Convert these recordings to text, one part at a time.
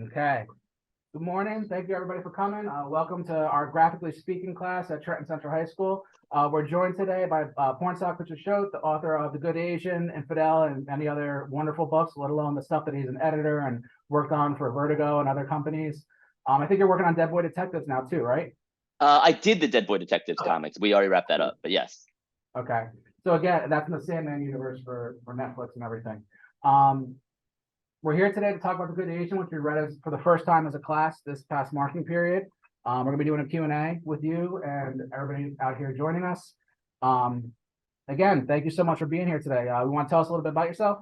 Okay. Good morning. Thank you, everybody, for coming. Welcome to our Graphically Speaking class at Trenton Central High School. We're joined today by Pornsak Pichetshote, the author of The Good Asian, Infidel, and many other wonderful books, let alone the stuff that he's an editor and worked on for Vertigo and other companies. I think you're working on Dead Boy Detectives now, too, right? I did the Dead Boy Detectives comics. We already wrapped that up, but yes. Okay. So, again, that's in the Sandman universe for Netflix and everything. Um, We're here today to talk about The Good Asian, which we read for the first time as a class this past marking period. We're going to be doing a Q&A with you and everybody out here joining us. Again, thank you so much for being here today. You want to tell us a little bit about yourself?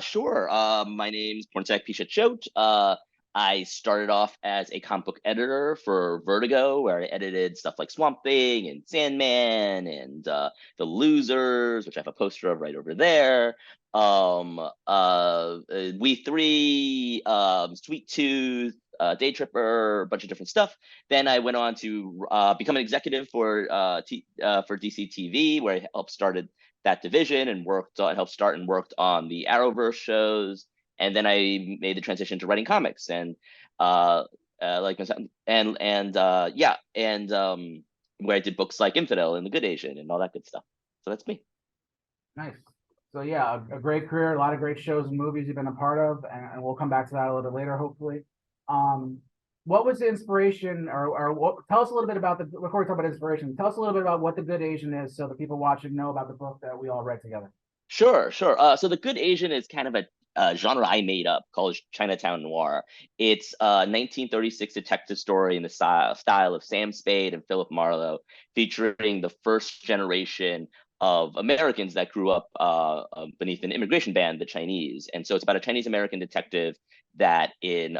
Sure. My name's Pornsak Pichetshote. I started off as a comic book editor for Vertigo, where I edited stuff like Swamp Thing and Sandman and The Losers, which I have a poster of right over there. We Three, Sweet Tooth, Day Tripper, a bunch of different stuff. Then I went on to become an executive for DC TV, where I helped started that division and helped start and worked on the Arrowverse shows. And then I made the transition to writing comics and like where I did books like Infidel and The Good Asian and all that good stuff. So that's me. Nice. So yeah, a great career, a lot of great shows and movies you've been a part of, and we'll come back to that a little bit later, hopefully. What was the inspiration, tell us a little bit about before we talk about inspiration, tell us a little bit about what The Good Asian is so the people watching know about the book that we all read together. Sure. So The Good Asian is kind of a genre I made up called Chinatown Noir. It's a 1936 detective story in the style of Sam Spade and Philip Marlowe, featuring the first generation of Americans that grew up beneath an immigration ban, the Chinese. And so it's about a Chinese American detective that in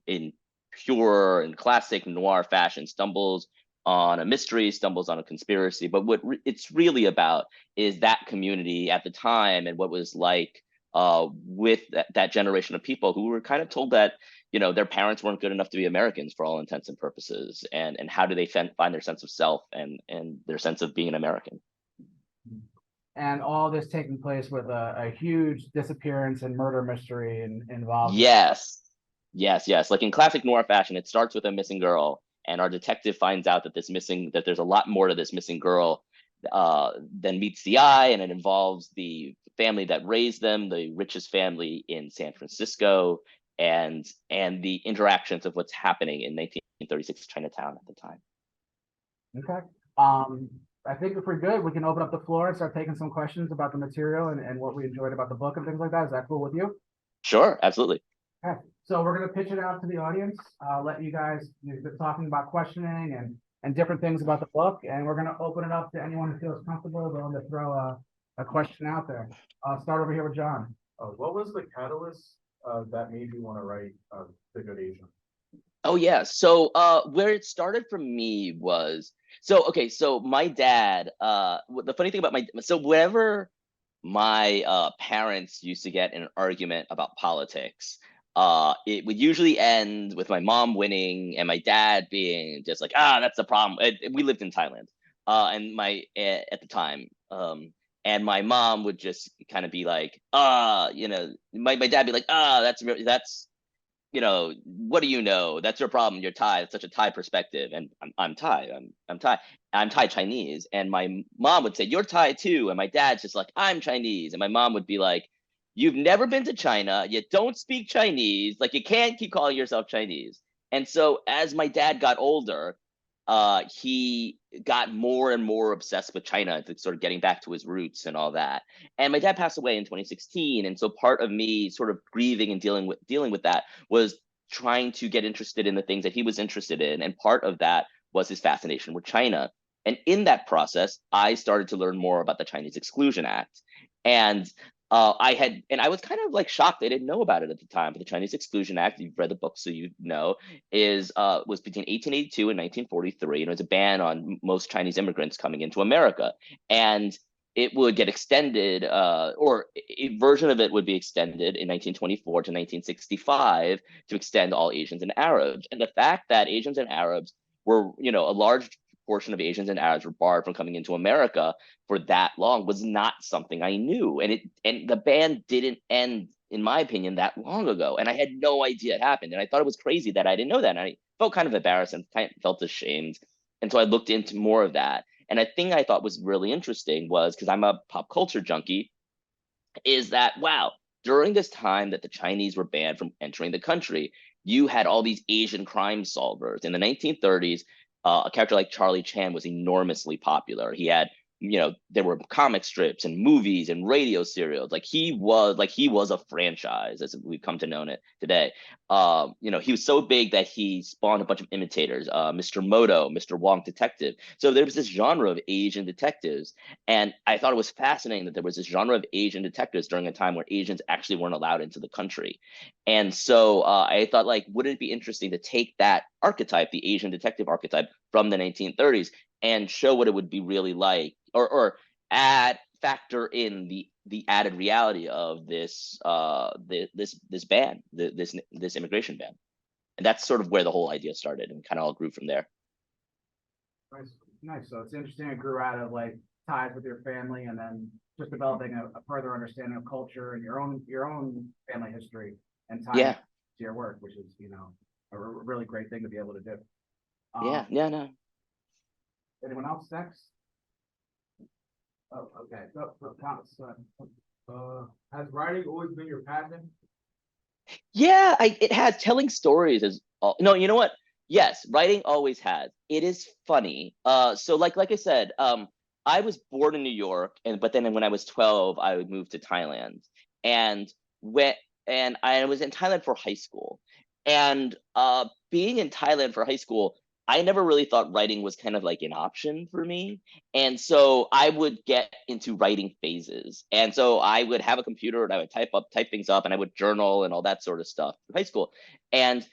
in pure and classic noir fashion stumbles on a mystery, stumbles on a conspiracy. But what it's really about is that community at the time and what was like with that generation of people who were kind of told that their parents weren't good enough to be Americans for all intents and purposes, and how do they find their sense of self and their sense of being an American. And all this taking place with a huge disappearance and murder mystery involved. Yes. Like in classic noir fashion, it starts with a missing girl, and our detective finds out that that there's a lot more to this missing girl than meets the eye, and it involves the family that raised them, the richest family in San Francisco, and the interactions of what's happening in 1936 Chinatown at the time. Okay. I think if we're good, we can open up the floor and start taking some questions about the material and what we enjoyed about the book and things like that. Is that cool with you? Sure, absolutely. Okay. So we're going to pitch it out to the audience, let you guys, you've been talking about questioning and different things about the book, and we're going to open it up to anyone who feels comfortable willing to throw a question out there. I'll start over here with John. What was the catalyst that made you want to write The Good Asian? Oh yeah. So where it started for me was so my dad, the funny thing about whenever my parents used to get in an argument about politics, it would usually end with my mom winning and my dad being just like, that's the problem. We lived in Thailand, and at the time, and my mom would just kind of be like, my dad be like, that's what do you know? That's your problem. You're Thai. It's such a Thai perspective, and I'm Thai. I'm Thai. I'm Thai Chinese, and my mom would say, "You're Thai too," and my dad's just like, "I'm Chinese," and my mom would be like, "You've never been to China. You don't speak Chinese. Like you can't keep calling yourself Chinese." And so as my dad got older, he got more and more obsessed with China, sort of getting back to his roots and all that. And my dad passed away in 2016, and so part of me sort of grieving and dealing with that was trying to get interested in the things that he was interested in, and part of that was his fascination with China. And in that process, I started to learn more about the Chinese Exclusion Act, and I was kind of like shocked. I didn't know about it at the time, but the Chinese Exclusion Act, you've read the book, so was between 1882 and 1943, and it was a ban on most Chinese immigrants coming into America. And it would get extended, or a version of it would be extended in 1924 to 1965 to extend all Asians and Arabs. And the fact that Asians and Arabs were, a large portion of Asians and Arabs were barred from coming into America for that long was not something I knew. And the ban didn't end, in my opinion, that long ago. And I had no idea it happened. And I thought it was crazy that I didn't know that. And I felt kind of embarrassed and kind of felt ashamed. And so I looked into more of that. And a thing I thought was really interesting was, because I'm a pop culture junkie, is that, wow, during this time that the Chinese were banned from entering the country, you had all these Asian crime solvers. In the 1930s, a character like Charlie Chan was enormously popular. He had, there were comic strips and movies and radio serials. He was a franchise, as we've come to know it today. He was so big that he spawned a bunch of imitators, Mr. Moto, Mr. Wong Detective. So there was this genre of Asian detectives. And I thought it was fascinating that there was this genre of Asian detectives during a time where Asians actually weren't allowed into the country. And so I thought, wouldn't it be interesting to take that archetype, the Asian detective archetype from the 1930s, and show what it would be really like, or factor in the added reality of this ban, this immigration ban. And that's sort of where the whole idea started, and kind of all grew from there. Nice. So it's interesting. It grew out of ties with your family, and then just developing a further understanding of culture and your own family history and tying to your work, which is a really great thing to be able to do. No. Anyone else next? Oh, okay. Has writing always been your passion? Yeah, it has. Telling stories is no, you know what? Yes, writing always has. It is funny. So like I said, I was born in New York, but then when I was 12, I would move to Thailand, and I was in Thailand for high school, and being in Thailand for high school, I never really thought writing was kind of an option for me. And so I would get into writing phases. And so I would have a computer and I would type things up, and I would journal and all that sort of stuff in high school. And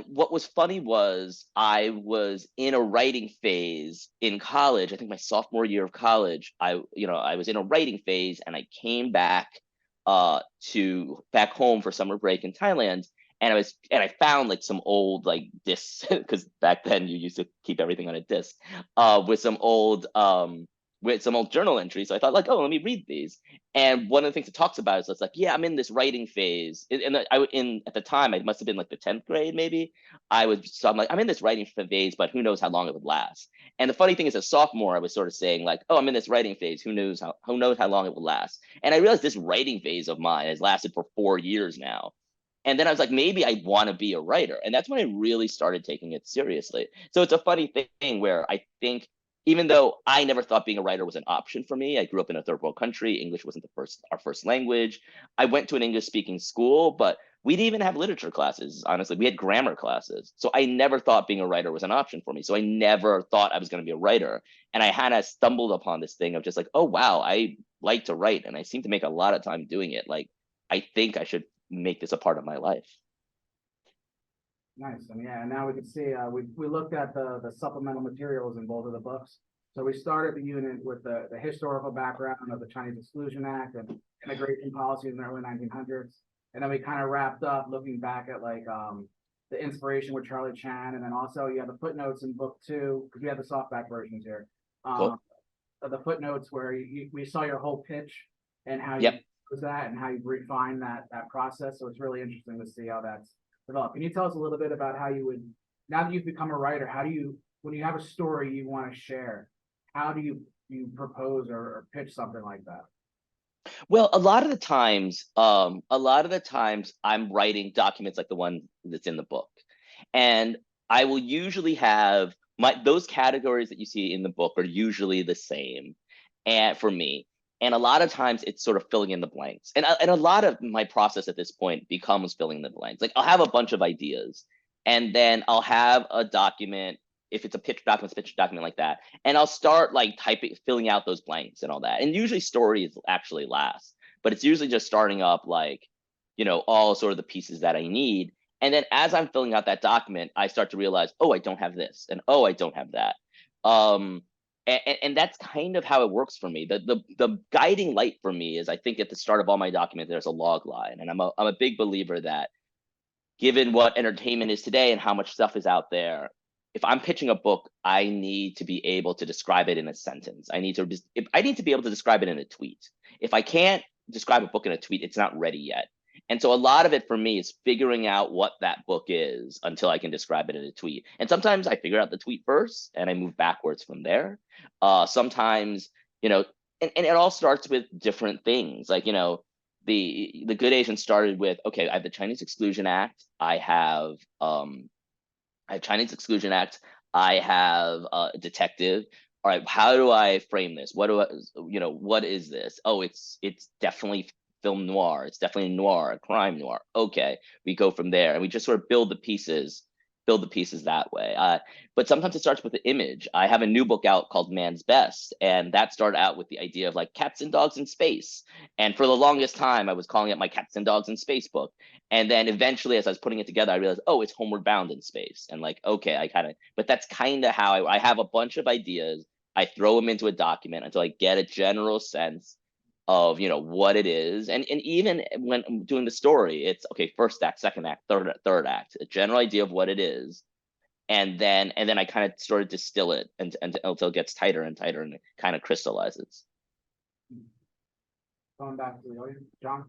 what was funny was I was in a writing phase in college. I think my sophomore year of college, I was in a writing phase, and I came back back home for summer break in Thailand. And I found some old discs, because back then you used to keep everything on a disc, with some old journal entries. So I thought oh, let me read these. And one of the things it talks about is it's I'm in this writing phase. And at the time, I must have been the 10th grade, maybe. I'm I'm in this writing phase, but who knows how long it would last. And the funny thing is, as a sophomore, I was sort of saying oh, I'm in this writing phase. Who knows how long it will last. And I realized this writing phase of mine has lasted for 4 years now. And then I was maybe I want to be a writer. And that's when I really started taking it seriously. So it's a funny thing where I think, even though I never thought being a writer was an option for me, I grew up in a third world country. English wasn't our first language. I went to an English speaking school, but we didn't even have literature classes. Honestly, we had grammar classes. So I never thought being a writer was an option for me. So I never thought I was going to be a writer. And I kind of stumbled upon this thing of just oh, wow, I like to write. And I seem to make a lot of time doing it. I think I should make this a part of my life. Nice. And yeah, now we can see we looked at the supplemental materials in both of the books. So we started the unit with the historical background of the Chinese Exclusion Act and immigration policy in the early 1900s. And then we kind of wrapped up looking back at the inspiration with Charlie Chan. And then also you have the footnotes in book 2, because we have the softback versions here. Cool. The footnotes where we saw your whole pitch and how you was that and how you refine that process. So it's really interesting to see how that's developed. Can you tell us a little bit about how you would, now that you've become a writer, when you have a story you want to share, how do you propose or pitch something like that? Well, a lot of the times I'm writing documents like the one that's in the book, and I will usually have those categories that you see in the book are usually the same, and for me. And a lot of times it's sort of filling in the blanks. And a lot of my process at this point becomes filling in the blanks. I'll have a bunch of ideas, and then I'll have a document, if it's a pitch document like that. And I'll start filling out those blanks and all that. And usually stories actually last, but it's usually just starting up all sort of the pieces that I need. And then as I'm filling out that document, I start to realize, oh, I don't have this, and oh, I don't have that. And that's kind of how it works for me. The guiding light for me is, I think at the start of all my documents, there's a log line. And I'm a big believer that, given what entertainment is today and how much stuff is out there, if I'm pitching a book, I need to be able to describe it in a sentence. I need to be able to describe it in a tweet. If I can't describe a book in a tweet, it's not ready yet. And so a lot of it for me is figuring out what that book is until I can describe it in a tweet. And sometimes I figure out the tweet first and I move backwards from there. Sometimes, and it all starts with different things. Like, the Good Asian started with, okay, I have the Chinese Exclusion Act. I have Chinese Exclusion Act. I have a detective. All right, how do I frame this? What is this? Oh, it's definitely film noir. It's definitely noir, crime noir. Okay, we go from there, and we just sort of build the pieces that way. But sometimes it starts with the image. I have a new book out called Man's Best, and that started out with the idea of like cats and dogs in space. And for the longest time, I was calling it my Cats and Dogs in Space book. And then eventually, as I was putting it together, I realized, oh, it's Homeward Bound in space. And like, okay, but that's kind of how I have a bunch of ideas. I throw them into a document until I get a general sense of what it is. And even when I'm doing the story, it's okay, first act, second act, third act, a general idea of what it is. And then I kind of sort of distill it and until it gets tighter and tighter and it kind of crystallizes. Going back to the audience, John.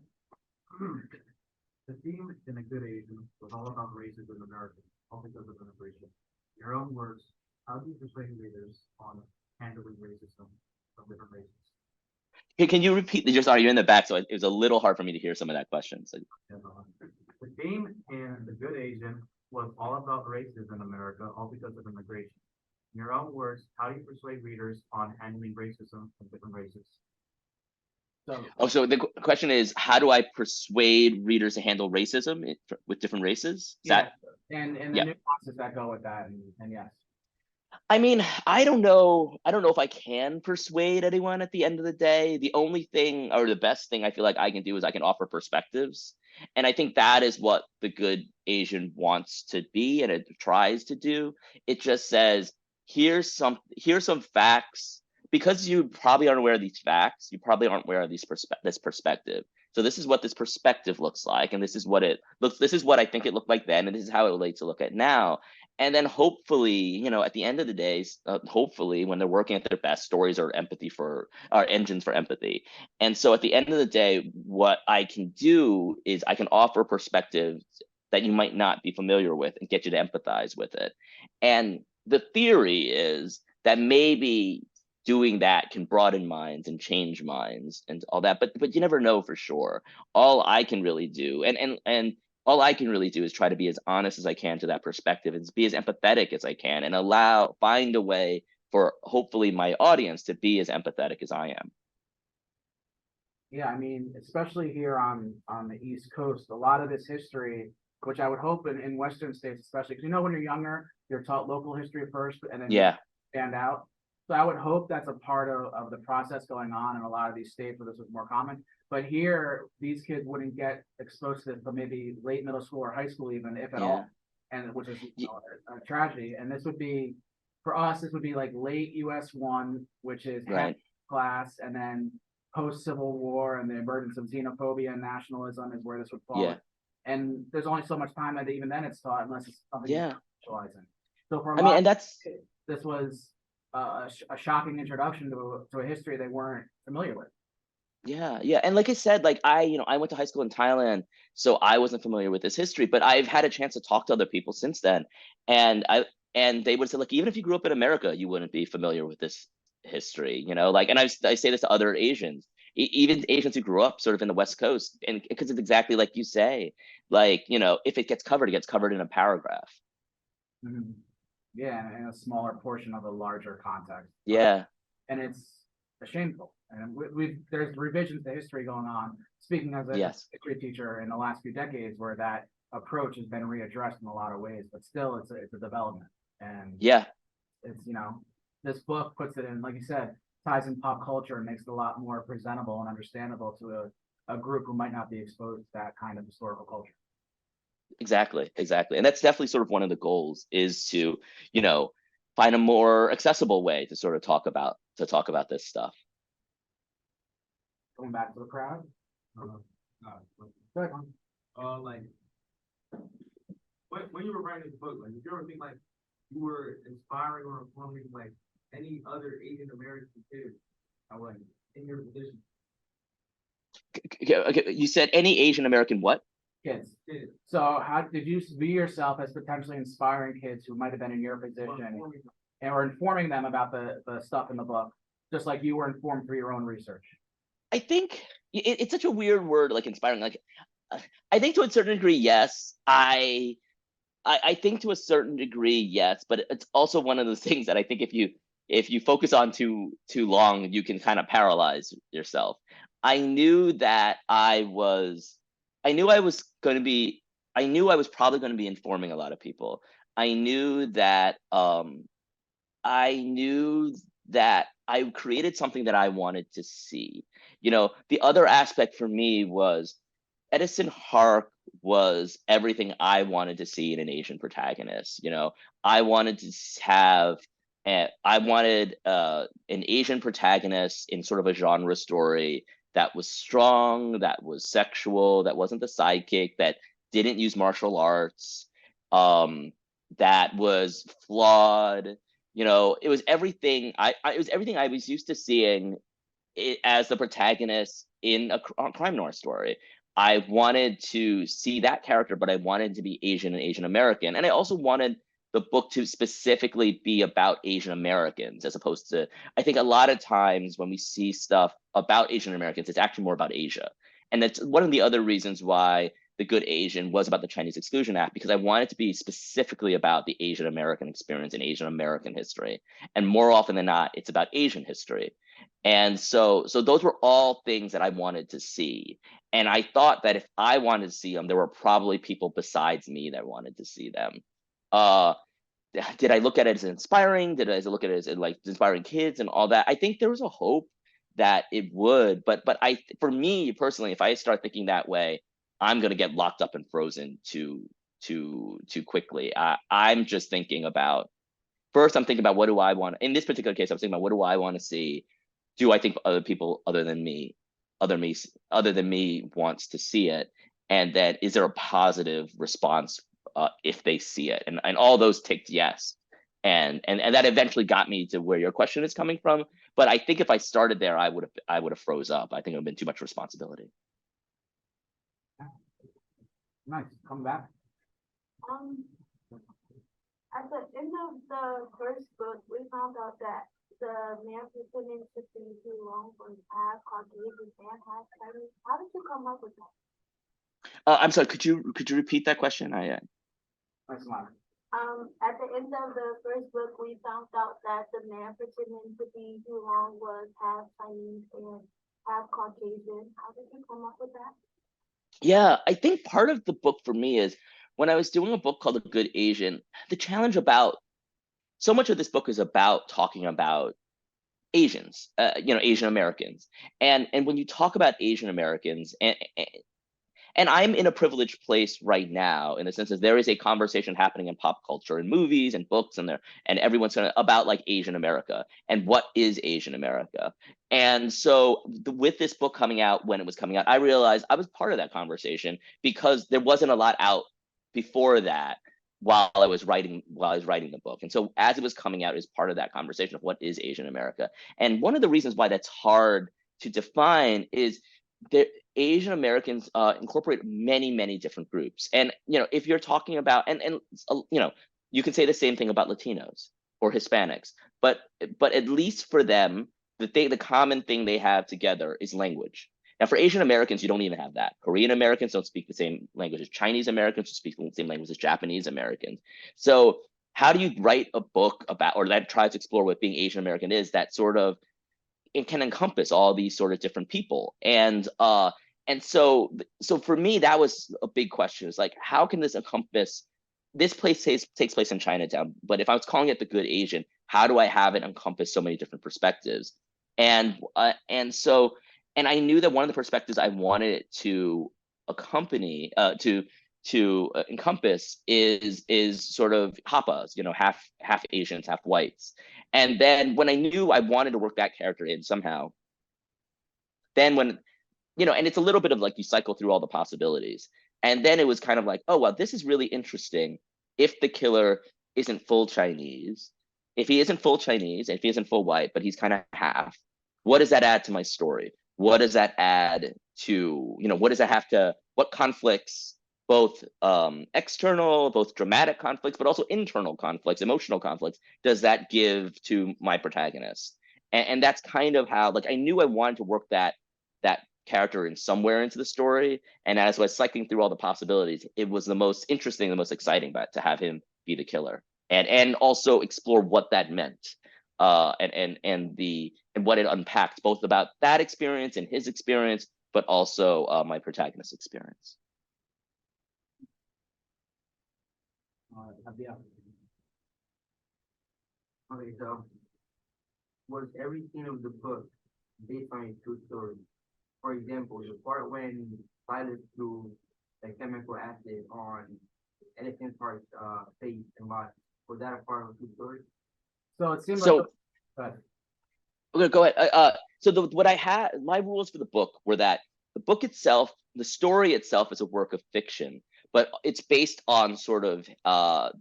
The theme in A Good Asian was all about racism in America, all because of immigration. In your own words, how do you persuade readers on handling racism of different races? Hey, can you repeat? You're in the back, so it was a little hard for me to hear some of that question. So The theme in The Good Asian was all about racism in America, all because of immigration. In your own words, how do you persuade readers on handling racism of different races? So the question is, how do I persuade readers to handle racism with different races? And the Yeah. nuances that go with that, and yes. I mean, I don't know if I can persuade anyone at the end of the day. The only thing or the best thing I feel like I can do is I can offer perspectives. And I think that is what The Good Asian wants to be and it tries to do. It just says, here's some facts. Because you probably aren't aware of these facts, you probably aren't aware of this perspective. So this is what this perspective looks like, and this is what I think it looked like then, and this is how it relates to look at now. And then hopefully, at the end of the day, hopefully when they're working at their best, stories are engines for empathy. And so at the end of the day, what I can do is I can offer perspectives that you might not be familiar with and get you to empathize with it. And the theory is that maybe doing that can broaden minds and change minds and all that, but you never know for sure. All I can really do, and all I can really do is try to be as honest as I can to that perspective and be as empathetic as I can and find a way for hopefully my audience to be as empathetic as I am. Yeah, I mean, especially here on the East Coast, a lot of this history, which I would hope in Western states, especially because when you're younger, you're taught local history first, and then you stand out. So I would hope that's a part of the process going on in a lot of these states where this was more common. But here, these kids wouldn't get exposed to this until maybe late middle school or high school, even if at all, and which is a tragedy. And this would be for us. This would be like late US 1, which is class, and then post Civil War and the emergence of xenophobia and nationalism is where this would fall. Yeah. And there's only so much time that even then it's taught unless it's something you're specializing. So for this was a shocking introduction to a history they weren't familiar with. Yeah. And like I said, like I went to high school in Thailand, so I wasn't familiar with this history, but I've had a chance to talk to other people since then. And they would say, like, even if you grew up in America, you wouldn't be familiar with this history, like, and I say this to other Asians, even Asians who grew up sort of in the West Coast, and because it's exactly like you say, like, if it gets covered in a paragraph. Mm-hmm. Yeah, in a smaller portion of a larger context. Yeah. And it's shameful. And there's revisions to history going on. Speaking as a history teacher in the last few decades, where that approach has been readdressed in a lot of ways, but still it's a development. And it's this book puts it in, like you said, ties in pop culture and makes it a lot more presentable and understandable to a group who might not be exposed to that kind of historical culture. Exactly. And that's definitely sort of one of the goals, is to, find a more accessible way to sort of talk about this stuff. Going back to the crowd. Like when you were writing this book, like, did you ever think like you were inspiring or informing like any other Asian American kids that were in your position. Okay, you said any Asian American what? Kids. Kids, So how did you view yourself as potentially inspiring kids who might have been in your or position informing them. and were informing them about the stuff in the book, just like you were informed through your own research? I think it's such a weird word, like inspiring. Like, I think to a certain degree, yes. I think to a certain degree, yes, but it's also one of those things that I think if you focus on too long, you can kind of paralyze yourself. I knew that I knew I was going to be, I knew I was probably going to be informing a lot of people. I knew that I knew that I created something that I wanted to see. You know, the other aspect for me was Edison Hark was everything I wanted to see in an Asian protagonist. You know, I wanted to have, I wanted an Asian protagonist in sort of a genre story that was strong, that was sexual, that wasn't the sidekick, that didn't use martial arts, that was flawed. You know, it was everything it was everything I was used to seeing as the protagonist in a crime noir story. I wanted to see that character, but I wanted to be Asian and Asian American. And I also wanted the book to specifically be about Asian Americans, as opposed to, I think a lot of times when we see stuff about Asian Americans, it's actually more about Asia. And that's one of the other reasons why The Good Asian was about the Chinese Exclusion Act, because I wanted to be specifically about the Asian American experience and Asian American history. And more often than not, it's about Asian history. And so those were all things that I wanted to see. And I thought that if I wanted to see them, there were probably people besides me that wanted to see them. Uh, did I look at it as inspiring? Did I look at it as like inspiring kids and all that? I think there was a hope that it would, but for me personally, if I start thinking that way, I'm gonna get locked up and frozen too quickly. I'm just thinking about, first I'm thinking about what do I want. In this particular case, I was thinking about what do I want to see? Do I think other people other than me wants to see it? And then is there a positive response if they see it? And all those ticked yes. And that eventually got me to where your question is coming from. But I think if I started there, I would have froze up. I think it would have been too much responsibility. Nice, come back. At the end of the first book, we found out that the man pretending to be too long was half Caucasian and half Chinese. How did you come up with that? I'm sorry. Could you repeat that question? Nice line. At the end of the first book, we found out that the man pretending to be too long was half Chinese and half Caucasian. How did you come up with that? Yeah, I think part of the book for me is when I was doing a book called The Good Asian, the challenge about so much of this book is about talking about Asians, Asian Americans. And when you talk about Asian Americans, and I'm in a privileged place right now in the sense that there is a conversation happening in pop culture and movies and books and everyone's about like Asian America and what is Asian America. And so with this book coming out, when it was coming out, I realized I was part of that conversation because there wasn't a lot out before that while I was writing the book. And so as it was coming out, it was part of that conversation of what is Asian America. And one of the reasons why that's hard to define is that Asian Americans incorporate many different groups. And if you're talking about and you can say the same thing about Latinos or Hispanics, but at least for them, the common thing they have together is language. Now, for Asian Americans, you don't even have that. Korean Americans don't speak the same language as Chinese Americans, who speak the same language as Japanese Americans. So how do you write a book about, or that tries to explore what being Asian American is, that sort of, it can encompass all these sort of different people. And so for me, that was a big question. It's like, how can this encompass, this place takes place in Chinatown, but if I was calling it The Good Asian, how do I have it encompass so many different perspectives? And I knew that one of the perspectives I wanted it to accompany, to encompass is sort of Hapas, half Asians, half whites. And then when I knew I wanted to work that character in somehow, then when, and it's a little bit of like you cycle through all the possibilities. And then it was kind of like, oh, well, this is really interesting if the killer isn't full Chinese, if he isn't full Chinese, if he isn't full white, but he's kind of half, what does that add to my story? What does that add to, what does that have to, what conflicts, both external, both dramatic conflicts, but also internal conflicts, emotional conflicts, does that give to my protagonist? And that's kind of how, like, I knew I wanted to work that character in somewhere into the story. And as I was cycling through all the possibilities, it was the most interesting, the most exciting, but to have him be the killer, and also explore what that meant, and what it unpacked, both about that experience and his experience, but also my protagonist's experience. Yeah. Okay, so was every scene of the book based on a true story? For example, the part when Silas threw the chemical acid on Edison Park's face and body, was that a part of a true story? So it seems So like okay, go ahead. So what I had, my rules for the book were that the book itself, the story itself, is a work of fiction, but it's based on sort of the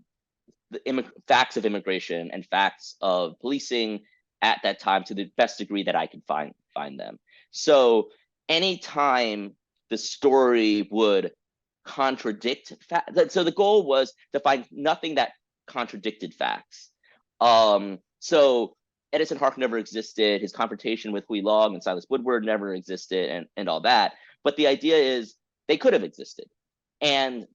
facts of immigration and facts of policing at that time to the best degree that I could find them. So anytime the story would contradict so the goal was to find nothing that contradicted facts. So Edison Hark never existed. His confrontation with Hui Long and Silas Woodward never existed, and all that. But the idea is they could have existed, and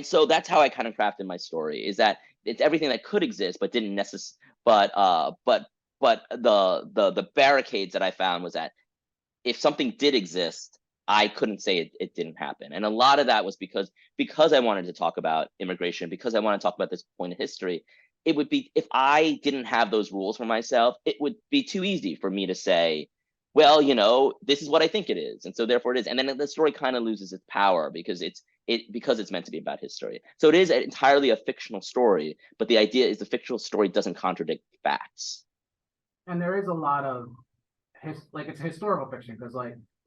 so that's how I kind of crafted my story. Is that it's everything that could exist, but didn't necessarily. But the barricades that I found was that if something did exist, I couldn't say it didn't happen. And a lot of that was because I wanted to talk about immigration, because I want to talk about this point of history. It would be, if I didn't have those rules for myself, it would be too easy for me to say, well, this is what I think it is, and so therefore it is. And then the story kind of loses its power because it's meant to be about history. So it is entirely a fictional story, but the idea is the fictional story doesn't contradict facts. and there is a lot of it's historical fiction because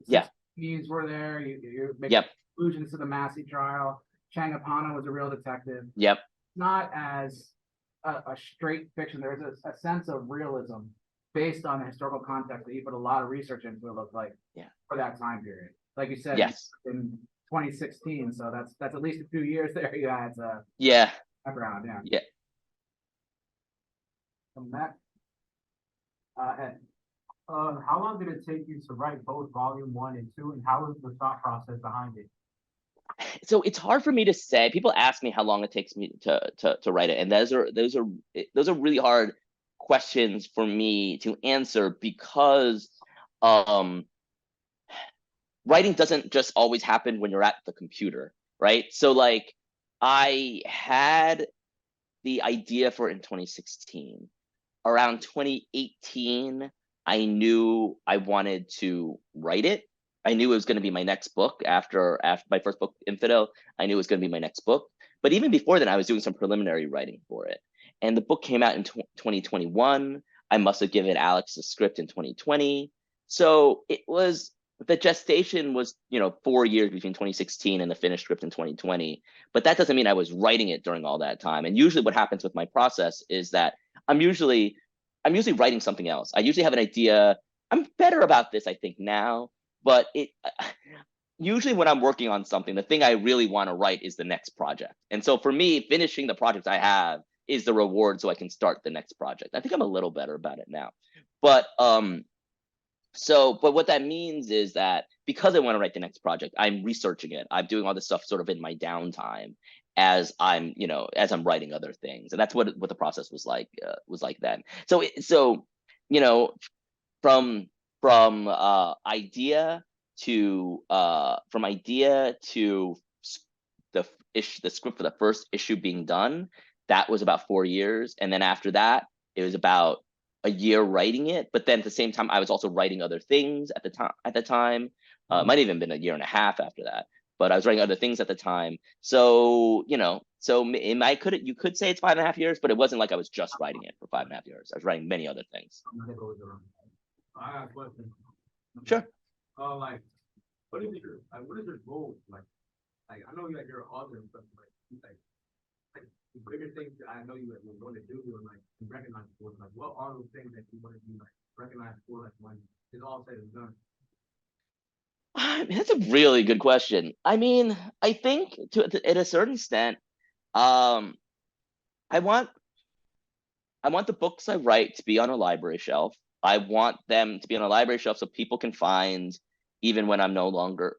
Yeah. these were there. You make Yep. allusions to the Massey trial. Changapana was a real detective. Yep. Not as a straight fiction. There's a sense of realism based on the historical context that you put a lot of research into. It looked like for that time period, like you said, Yes. in 2016. So that's at least a few years there. You had Yeah. background, yeah. Yeah. From that, Ed. How long did it take you to write both volume 1 and 2, and how was the thought process behind it? So it's hard for me to say. People ask me how long it takes me to write it, and those are really hard questions for me to answer because writing doesn't just always happen when you're at the computer, right? So like I had the idea for it in 2016. Around 2018, I knew I wanted to write it. I knew it was going to be my next book after my first book, Infidel. I knew it was going to be my next book. But even before then, I was doing some preliminary writing for it. And the book came out in 2021. I must have given Alex the script in 2020. So the gestation was, 4 years between 2016 and the finished script in 2020. But that doesn't mean I was writing it during all that time. And usually what happens with my process is that I'm usually writing something else. I usually have an idea. I'm better about this, I think, now, but usually when I'm working on something, the thing I really want to write is the next project. And so for me, finishing the projects I have is the reward so I can start the next project. I think I'm a little better about it now. But but what that means is that because I want to write the next project, I'm researching it. I'm doing all this stuff sort of in my downtime as I'm writing other things. And that's what the process was like then. So from idea to the script for the first issue being done, that was about 4 years. And then after that, it was about a year writing it. But then at the same time, I was also writing other things at the time. It might have even been a year and a half after that, but I was writing other things at the time. So, you could say it's 5.5 years, but it wasn't like I was just writing it for 5.5 years. I was writing many other things. I have a question. Sure. What is your goal? Like I know you're an author, but the bigger things that I know you would want to do and like to recognize for, like what are those things that you want to be like recognized for, like when it's all said and done? That's a really good question. I mean, I think at a certain extent, um, I want the books I write to be on a library shelf. I want them to be on a library shelf so people can find even when I'm no longer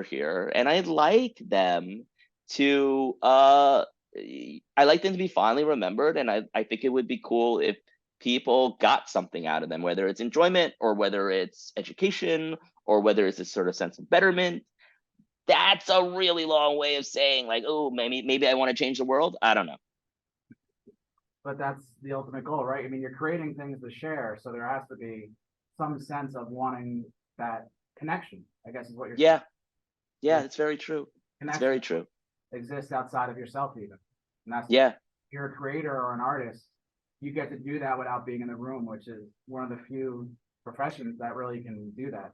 here. And I'd like them to I like them to be fondly remembered. And I think it would be cool if people got something out of them, whether it's enjoyment or whether it's education or whether it's a sort of sense of betterment. That's a really long way of saying like, oh, maybe I want to change the world. I don't know. But that's the ultimate goal, right? I mean, you're creating things to share, so there has to be some sense of wanting that connection, I guess is what you're Yeah, yeah, saying. it's very true. It's Connection very true. exists outside of yourself even. And that's, Yeah, if you're a creator or an artist, you get to do that without being in the room, which is one of the few professions that really can do that.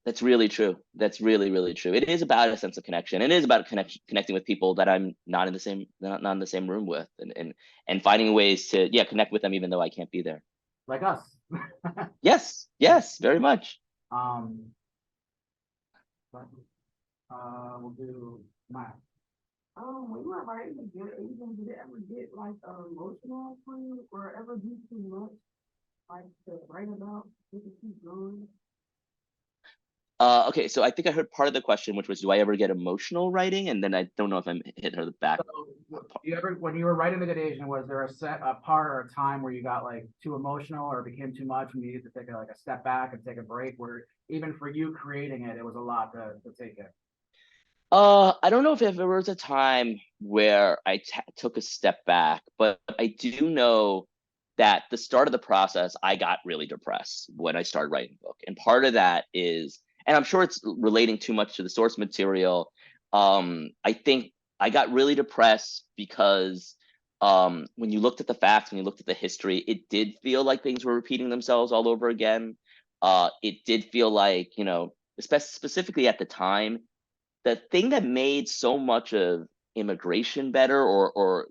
that's really true. That's really, really true. It is about a sense of connection. It is about connecting with people that I'm not not in the same room with, and finding ways to connect with them even though I can't be there. Like us. Yes, yes, very much. Um, but, we'll do math. When you were writing a good agent, did it ever get like emotional for you or ever be too much like to write about? Did it keep going? Okay, so I think I heard part of the question, which was, do I ever get emotional writing? And then I don't know if I'm hitting her back. So, you ever, when you were writing The Good Asian, was there a part or a time where you got like too emotional or it became too much and you needed to take a step back and take a break? Where even for you creating it, it was a lot to take in. I don't know if there was a time where I took a step back, but I do know that the start of the process, I got really depressed when I started writing the book. And part of that is, and I'm sure it's relating too much to the source material. I think I got really depressed because when you looked at the facts, when you looked at the history, it did feel like things were repeating themselves all over again. It did feel like, specifically at the time, the thing that made so much of immigration better, or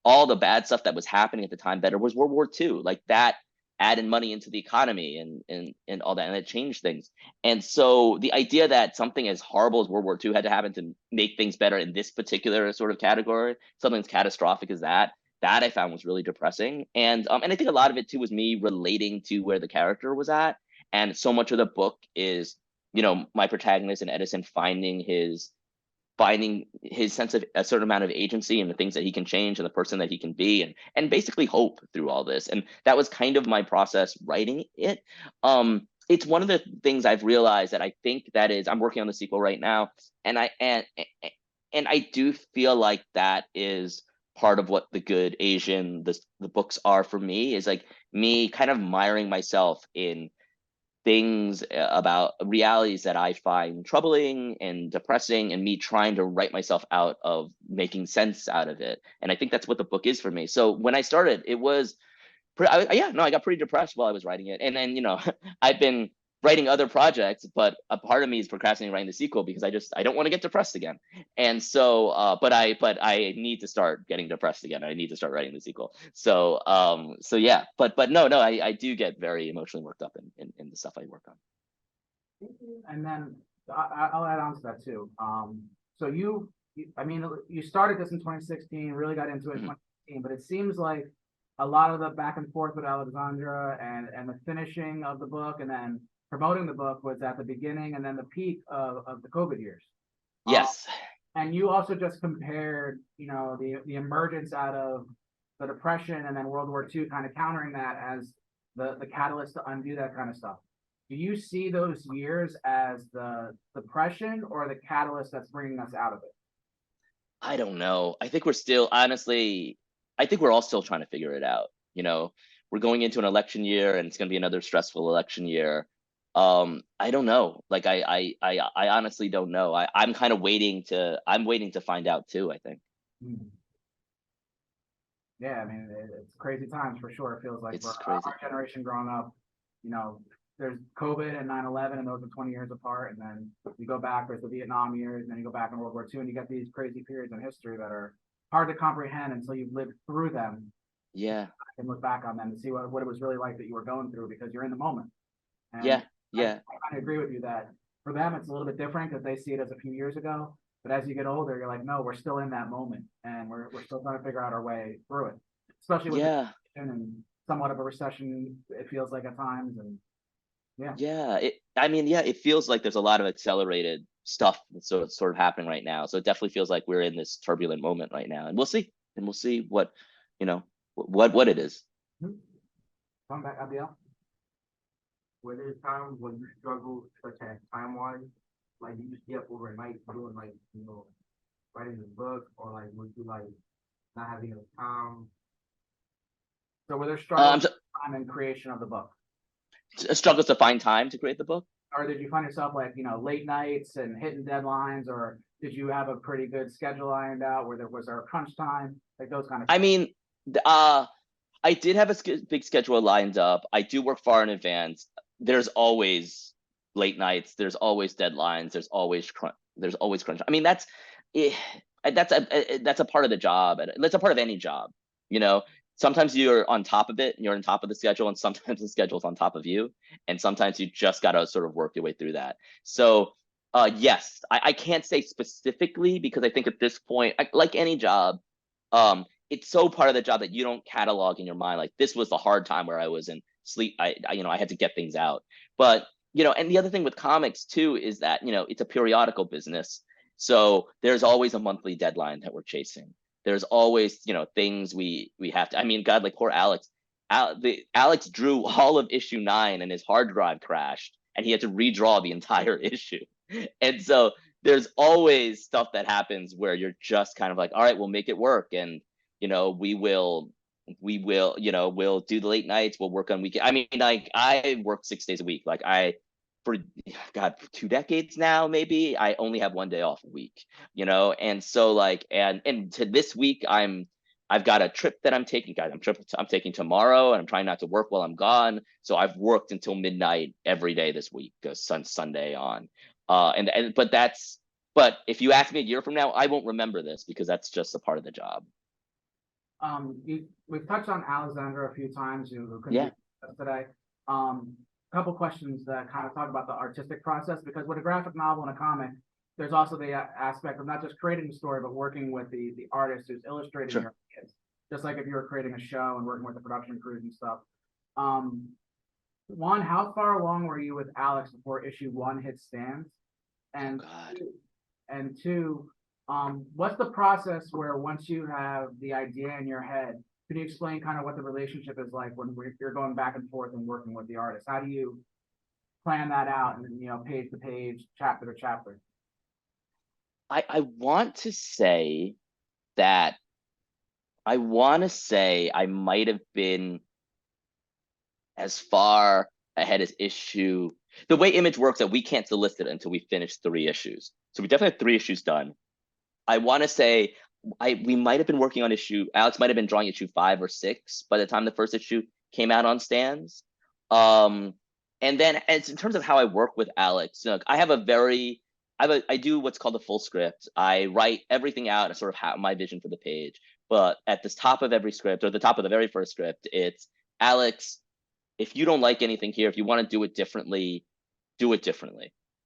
all the bad stuff that was happening at the time better, was World War II. Like that added money into the economy and all that, and it changed things. And so the idea that something as horrible as World War II had to happen to make things better in this particular sort of category, something as catastrophic as that I found was really depressing. And I think a lot of it too was me relating to where the character was at. And so much of the book is, my protagonist and Edison finding his sense of a certain amount of agency and the things that he can change and the person that he can be, and basically hope through all this. And that was kind of my process writing it. It's one of the things I've realized that I think that is, I'm working on the sequel right now, and I do feel like that is part of what the Good Asian, the books are for me, is like me kind of miring myself in things about realities that I find troubling and depressing, and me trying to write myself out of making sense out of it. And I think that's what the book is for me. So when I started, it was I got pretty depressed while I was writing it. And then, I've been writing other projects, but a part of me is procrastinating writing the sequel because I don't want to get depressed again. And so, but I need to start getting depressed again. I need to start writing the sequel. So yeah, but no, I do get very emotionally worked up in the stuff I work on. And then I'll add on to that too. So I mean, you started this in 2016, really got into it in 2016, but it seems like a lot of the back and forth with Alexandra and the finishing of the book and then promoting the book was at the beginning and then the peak of the COVID years. Yes. And you also just compared, the emergence out of the Depression and then World War II, kind of countering that as the catalyst to undo that kind of stuff. Do you see those years as the Depression or the catalyst that's bringing us out of it? I don't know. I think we're still, honestly, I think we're all still trying to figure it out. We're going into an election year, and it's going to be another stressful election year. I don't know. Like I honestly don't know. I'm kind of waiting to find out too, I think. Yeah, I mean, it's crazy times for sure. It feels like It's for crazy. our generation growing up, there's COVID and 9/11, and those are 20 years apart. And then you go back, there's the Vietnam years, and then you go back in World War II, and you get these crazy periods in history that are hard to comprehend until you've lived through them Yeah. and look back on them and see what it was really like that you were going through because you're in the moment. And Yeah. I Yeah. kind of agree with you that for them, it's a little bit different because they see it as a few years ago. But as you get older, you're like, no, we're still in that moment and we're still trying to figure out our way through it, especially with Yeah. and somewhat of a recession, it feels like at times. And yeah. Yeah. I mean, yeah, it feels like there's a lot of accelerated stuff that's sort of happening right now. So it definitely feels like we're in this turbulent moment right now. And we'll see. And we'll see what, you know, what it is. Come back, Abiel. Were there times when you struggled such as time-wise, like you stay up overnight doing like, writing the book, or like would you like not having enough time? So were there struggles So, time in creation of the book? struggles to find time to create the book. Or did you find yourself like, late nights and hitting deadlines, or did you have a pretty good schedule ironed out where there was a crunch time, like those kind of I things? mean, I did have a big schedule lined up. I do work far in advance. There's always late nights. There's always deadlines. There's always crunch. I mean, eh, that's a part of the job, and that's a part of any job. You know, sometimes you're on top of it, and you're on top of the schedule, and sometimes the schedule's on top of you, and sometimes you just gotta sort of work your way through that. So, yes, I can't say specifically because I think at this point, like any job, it's so part of the job that you don't catalog in your mind like this was the hard time where I was in sleep. I had to get things out. But and the other thing with comics too is that it's a periodical business, so there's always a monthly deadline that we're chasing. There's always things we have to. I mean, God, like poor Alex. Alex drew all of issue 9 and his hard drive crashed, and he had to redraw the entire issue. And so there's always stuff that happens where you're just kind of like, all right, we'll make it work. And we'll do the late nights, we'll work on weekend. I mean, like I work 6 days a week. Like for 2 decades now, maybe I only have 1 day off a week, and so like, and to this week, I've got a trip that I'm taking, guys. I'm taking tomorrow, and I'm trying not to work while I'm gone. So I've worked until midnight every day this week, Sunday on. But if you ask me a year from now, I won't remember this because that's just a part of the job. We've touched on Alexandra a few times, who couldn't Yeah. be with us today. A couple questions that kind of talk about the artistic process, because with a graphic novel and a comic, there's also the aspect of not just creating the story, but working with the artist who's illustrating Sure. your kids. Just like if you were creating a show and working with the production crews and stuff. One, how far along were you with Alex before issue 1 hit stands? And God. and two, what's the process where once you have the idea in your head, can you explain kind of what the relationship is like when you're going back and forth and working with the artist? How do you plan that out and page to page, chapter to chapter? I want to say that I might have been as far ahead as issue. The way Image works, that we can't solicit it until we finish 3 issues. So we definitely have 3 issues done. I want to say we might have been working on Alex might have been drawing issue 5 or 6 by the time the first issue came out on stands. And then as in terms of how I work with Alex, I do what's called a full script. I write everything out and sort of have my vision for the page. But at the top of every script, or the top of the very first script, it's Alex, if you don't like anything here, if you want to do it differently,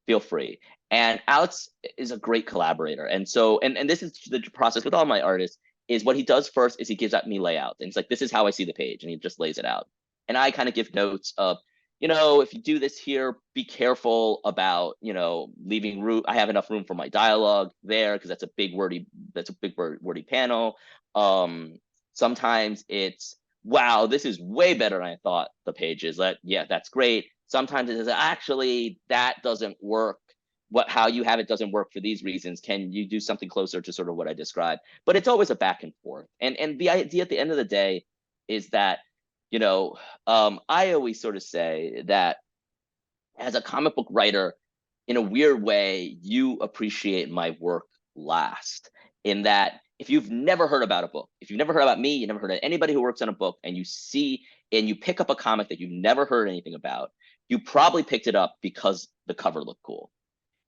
feel free. And Alex is a great collaborator. And so, and this is the process with all my artists, is what he does first is he gives me layout. And it's like, this is how I see the page. And he just lays it out. And I kind of give notes of, if you do this here, be careful about, leaving room. I have enough room for my dialogue there because that's a big wordy panel. Sometimes it's, wow, this is way better than I thought the page is. Yeah, that's great. Sometimes it is actually that doesn't work. How you have it doesn't work for these reasons. Can you do something closer to sort of what I described? But it's always a back and forth. And the idea at the end of the day is that, I always sort of say that as a comic book writer, in a weird way, you appreciate my work last. In that, if you've never heard about a book, if you've never heard about me, you never heard of anybody who works on a book, and you pick up a comic that you've never heard anything about, you probably picked it up because the cover looked cool.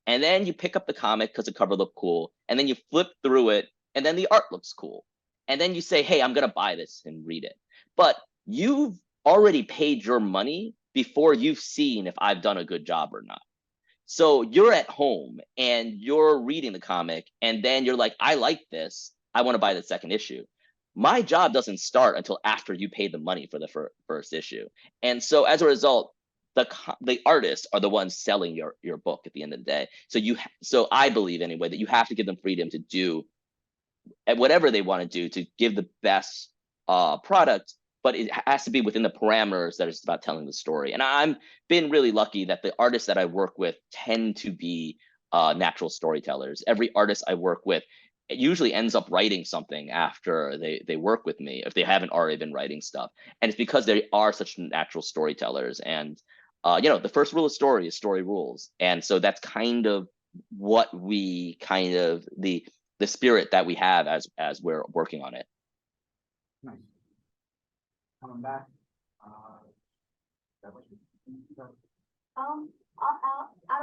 And then you pick up the comic because the cover looked cool, and then you flip through it and then the art looks cool. And then you say, hey, I'm going to buy this and read it. But you've already paid your money before you've seen if I've done a good job or not. So you're at home and you're reading the comic, and then you're like, I like this. I want to buy the second issue. My job doesn't start until after you pay the money for the first issue. And so as a result, the artists are the ones selling your book at the end of the day. So I believe anyway that you have to give them freedom to do whatever they want to do to give the best product, but it has to be within the parameters that it's about telling the story. And I'm been really lucky that the artists that I work with tend to be natural storytellers. Every artist I work with, it usually ends up writing something after they work with me, if they haven't already been writing stuff. And it's because they are such natural storytellers. And the first rule of story is story rules. And so that's kind of what we the spirit that we have as we're working on it. Nice. Coming back. Out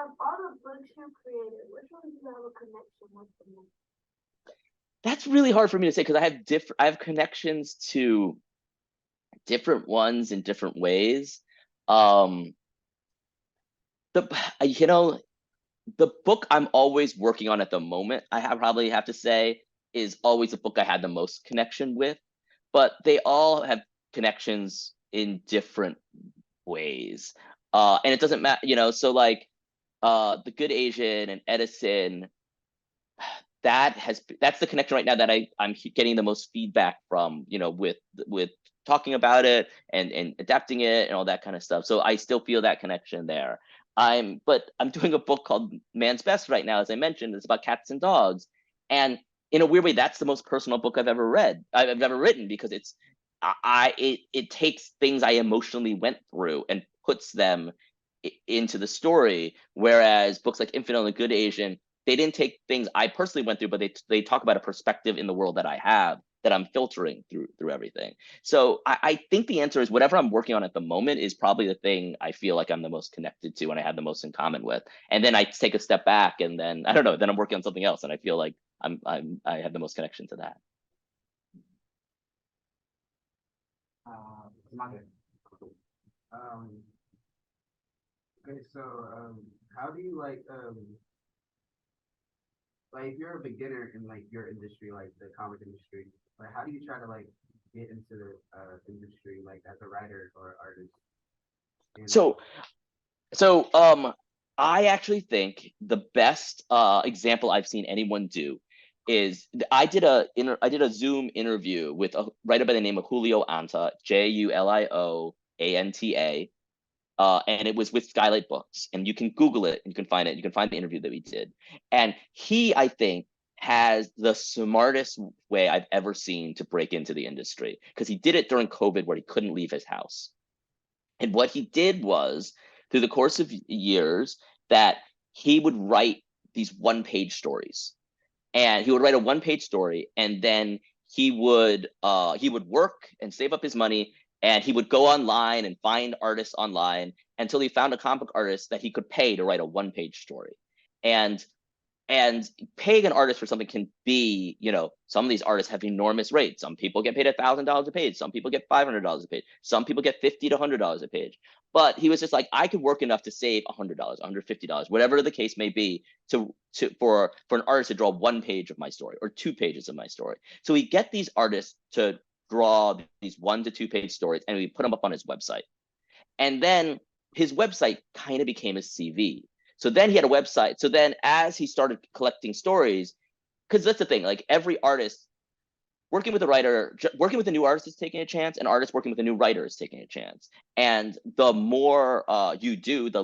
of all the books you created, which one do you have a connection with the most? That's really hard for me to say because I have connections to different ones in different ways. The book I'm always working on at the moment, probably have to say, is always the book I had the most connection with, but they all have connections in different ways. And it doesn't matter, so like The Good Asian and Edison, that's the connection right now that I'm getting the most feedback from, with talking about it and adapting it and all that kind of stuff. So I still feel that connection there. But I'm doing a book called Man's Best right now, as I mentioned. It's about cats and dogs, and in a weird way, that's the most personal book I've ever written, because it takes things I emotionally went through and puts them into the story. Whereas books like Infinite and The Good Asian, they didn't take things I personally went through, but they talk about a perspective in the world that I have, that I'm filtering through everything. So I think the answer is whatever I'm working on at the moment is probably the thing I feel like I'm the most connected to and I have the most in common with. And then I take a step back, and then I don't know, then I'm working on something else, and I feel like I have the most connection to that. Okay, so how do you like if you're a beginner in like your industry, like the comic industry, like how do you try to like get into the industry, like as a writer or artist? And So I actually think the best example I've seen anyone do is I did a Zoom interview with a writer by the name of Julio Anta, JULIOANTA, and it was with Skylight Books, and you can Google it and you can find it. You can find the interview that we did, and he, I think, has the smartest way I've ever seen to break into the industry, because he did it during COVID where he couldn't leave his house. And what he did was, through the course of years, that he would write these one-page stories. And he would write a one-page story, and then he would work and save up his money, and he would go online and find artists online until he found a comic book artist that he could pay to write a one-page story. And paying an artist for something can be, some of these artists have enormous rates. Some people get paid $1,000 a page. Some people get $500 a page. Some people get $50 to $100 a page. But he was just like, I could work enough to save $100, $150, whatever the case may be, for an artist to draw one page of my story or 2 pages of my story. So we get these artists to draw these 1 to 2 page stories, and we put them up on his website. And then his website kind of became his CV. So then he had a website. So then as he started collecting stories, because that's the thing, like every artist working with a new artist is taking a chance, and artists working with a new writer is taking a chance. And the more you do, the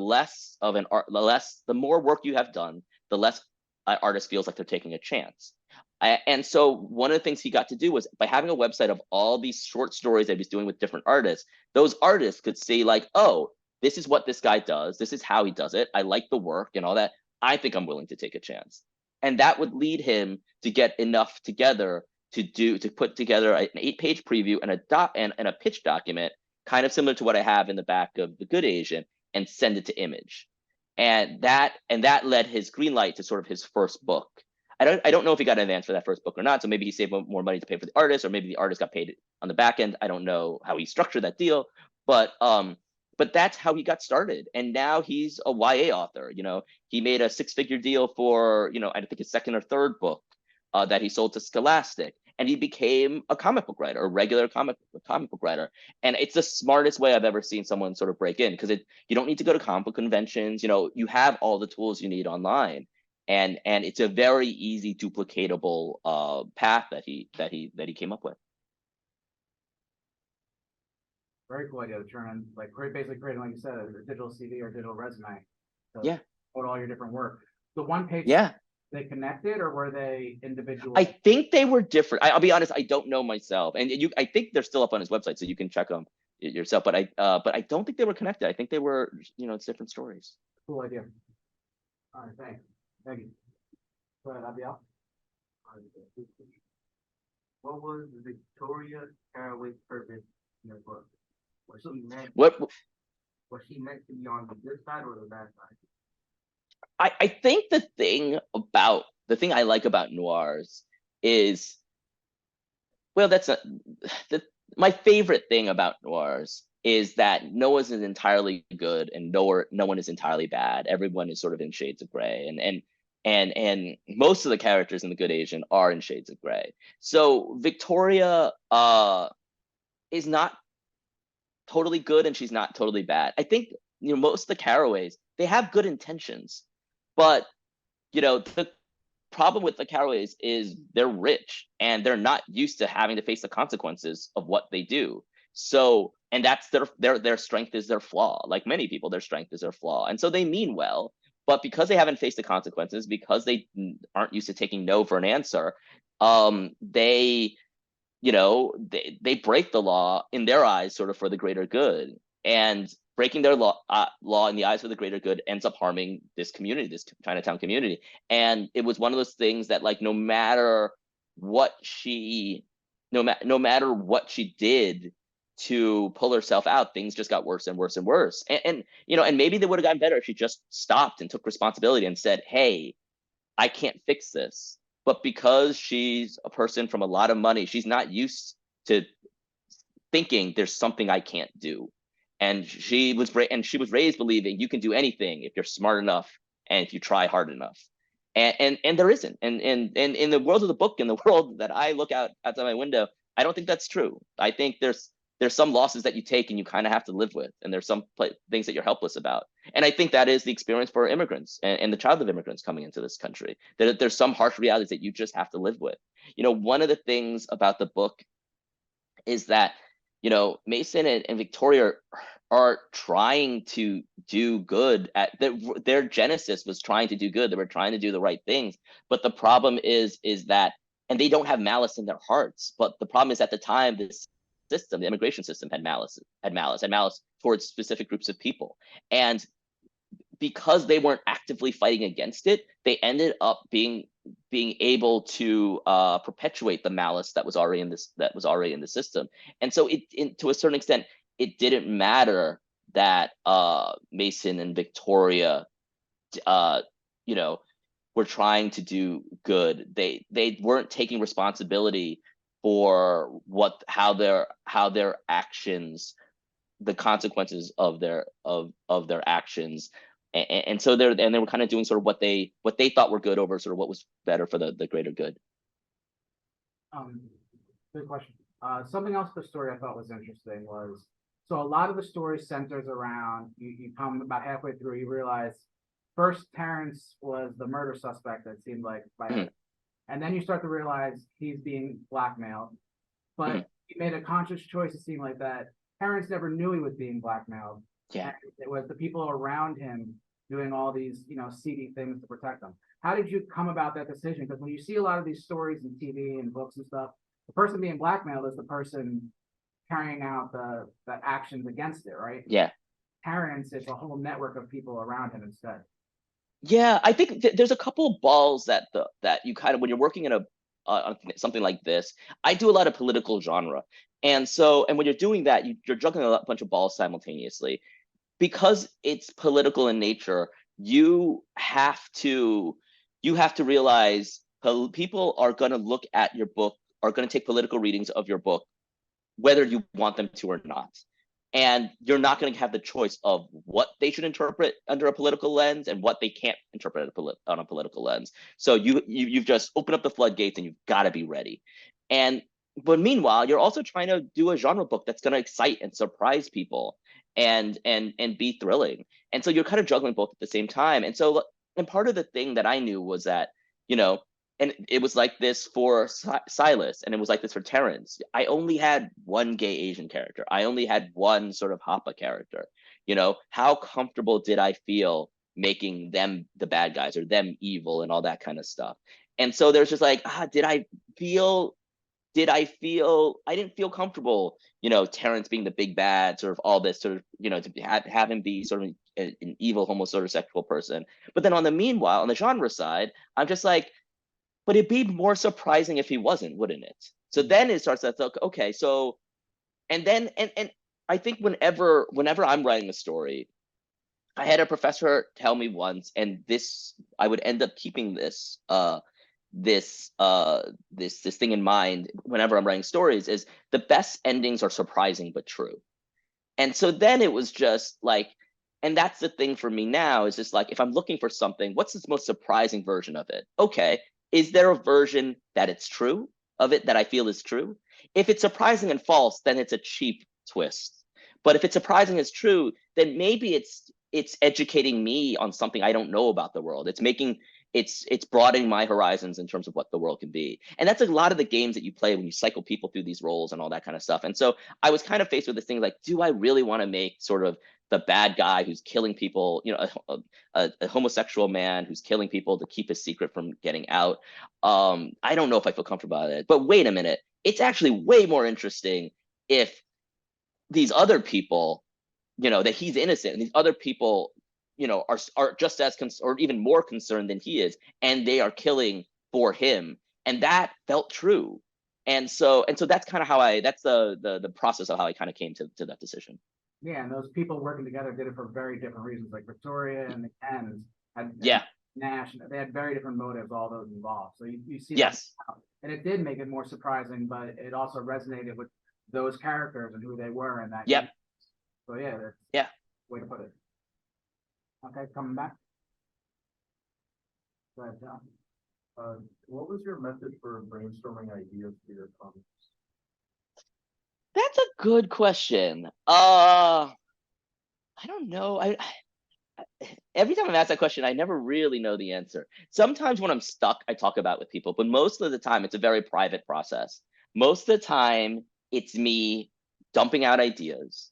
more work you have done, the less an artist feels like they're taking a chance. And so one of the things he got to do was, by having a website of all these short stories that he's doing with different artists, those artists could see like, oh, this is what this guy does. This is how he does it. I like the work and all that. I think I'm willing to take a chance. And that would lead him to get enough together to put together an 8-page preview and a pitch document, kind of similar to what I have in the back of The Good Asian, and send it to Image. And that led his green light to sort of his first book. I don't know if he got an advance for that first book or not. So maybe he saved more money to pay for the artist, or maybe the artist got paid on the back end. I don't know how he structured that deal, but that's how he got started. And now he's a YA author. You know, he made a 6-figure deal for, you know, I think his second or third book that he sold to Scholastic, and he became a comic book writer, a regular comic book writer. And it's the smartest way I've ever seen someone sort of break in, because you don't need to go to comic book conventions. You know, you have all the tools you need online, and it's a very easy duplicatable path that he came up with. Very cool idea to turn in, like, basically creating, like you said, a digital CV or digital resume. To Yeah. put all your different work. The one page. Yeah. They connected, or were they individual? I think they were different. I'll be honest, I don't know myself, and I think they're still up on his website, so you can check them yourself. But I don't think they were connected. I think they were, you know, it's different stories. Cool idea. All right, thanks. Thank you. Go ahead, Abiel. What was Victoria Caraway's purpose in the book? Was she meant to be on the good side or the bad side? I think the thing I like about noirs is, well, my favorite thing about noirs is that no one is entirely good and no one is entirely bad. Everyone is sort of in shades of gray, and most of the characters in The Good Asian are in shades of gray. So Victoria is not totally good and she's not totally bad. I think, you know, most of the Caraways, they have good intentions, but, you know, the problem with the Caraways is they're rich and they're not used to having to face the consequences of what they do. So, and that's their strength is their flaw. Like many people, their strength is their flaw. And so they mean well, but because they haven't faced the consequences, because they aren't used to taking no for an answer, they, you know, they break the law in their eyes sort of for the greater good. And breaking their law in the eyes of the greater good ends up harming this community, this Chinatown community. And it was one of those things that, like, no matter what she did to pull herself out, things just got worse and worse and worse. And you know, and maybe they would have gotten better if she just stopped and took responsibility and said, hey, I can't fix this. But because she's a person from a lot of money, she's not used to thinking there's something I can't do. And she was raised believing you can do anything if you're smart enough and if you try hard enough. And there isn't. And in the world of the book, in the world that I look out outside my window, I don't think that's true. I think there's some losses that you take and you kind of have to live with, and there's some things that you're helpless about. And I think that is the experience for immigrants and the child of immigrants coming into this country. That there's some harsh realities that you just have to live with. You know, one of the things about the book is that, you know, Mason and Victoria are trying to do good. Their genesis was trying to do good. They were trying to do the right things. But the problem is that, and they don't have malice in their hearts. But the problem is, at the time, this system, the immigration system, had malice towards specific groups of people. And because they weren't actively fighting against it, they ended up being able to perpetuate the malice that was already in the system. And so to a certain extent, it didn't matter that Mason and Victoria, you know, were trying to do good. They weren't taking responsibility for how their actions, the consequences of their actions. And so they were kind of doing sort of what they thought were good over sort of what was better for the greater good. Good question. Something else the story I thought was interesting was, so a lot of the story centers around, you come about halfway through, you realize first Terrence was the murder suspect, that seemed like by Mhm. and then you start to realize he's being blackmailed. But Mhm. he made a conscious choice to seem like that. Terrence never knew he was being blackmailed. Yeah. And it was the people around him doing all these, you know, seedy things to protect them. How did you come about that decision? Because when you see a lot of these stories in TV and books and stuff, the person being blackmailed is the person carrying out the actions against it, right? Yeah. Terrence, it's a whole network of people around him instead. Yeah, I think there's a couple of balls that you kind of, when you're working in something like this, I do a lot of political genre. And when you're doing that, you're juggling a bunch of balls simultaneously. Because it's political in nature, you have to realize people are going to look at your book, are going to take political readings of your book, whether you want them to or not. And you're not going to have the choice of what they should interpret under a political lens and what they can't interpret on a political lens. So you've just opened up the floodgates, and you've got to be ready. But meanwhile, you're also trying to do a genre book that's going to excite and surprise people and be thrilling. And so you're kind of juggling both at the same time. And part of the thing that I knew was that, and it was like this for Silas, and it was like this for Terrence. I only had one gay Asian character. I only had one sort of Hapa character. How comfortable did I feel making them the bad guys or them evil and all that kind of stuff? And so there's just like, I didn't feel comfortable, Terrence being the big bad, sort of all this sort of, to have him be sort of an evil homosexual person. But then on the genre side, I'm just like, but it'd be more surprising if he wasn't, wouldn't it? So then it starts to okay, so, and I think whenever I'm writing a story, I had a professor tell me once, and I would end up keeping this thing in mind whenever I'm writing stories, is the best endings are surprising but true. And so then it was just like, and that's the thing for me now, is just like, if I'm looking for something, what's the most surprising version of it? Okay, is there a version that it's true of it that I feel is true? If it's surprising and false, then it's a cheap twist. But if it's surprising as true, then maybe it's educating me on something I don't know about the world. It's broadening my horizons in terms of what the world can be. And that's a lot of the games that you play when you cycle people through these roles and all that kind of stuff. And so I was kind of faced with this thing like, do I really want to make sort of the bad guy who's killing people, a homosexual man who's killing people to keep his secret from getting out? I don't know if I feel comfortable about it. But wait a minute, it's actually way more interesting if these other people, that he's innocent, and these other people, are just as or even more concerned than he is, and they are killing for him, and that felt true. And so that's kind of how that's the process of how I kind of came to that decision. Yeah, and those people working together did it for very different reasons. Like Victoria and the Kens had Nash, they had very different motives, all those involved. So you see that, and it did make it more surprising, but it also resonated with those characters and who they were in that. Game. So that's way to put it. Okay, coming back. Go ahead, John. What was your method for brainstorming ideas for your comics? That's a good question. I don't know. I every time I'm asked that question, I never really know the answer. Sometimes when I'm stuck, I talk about it with people, but most of the time it's a very private process. Most of the time it's me dumping out ideas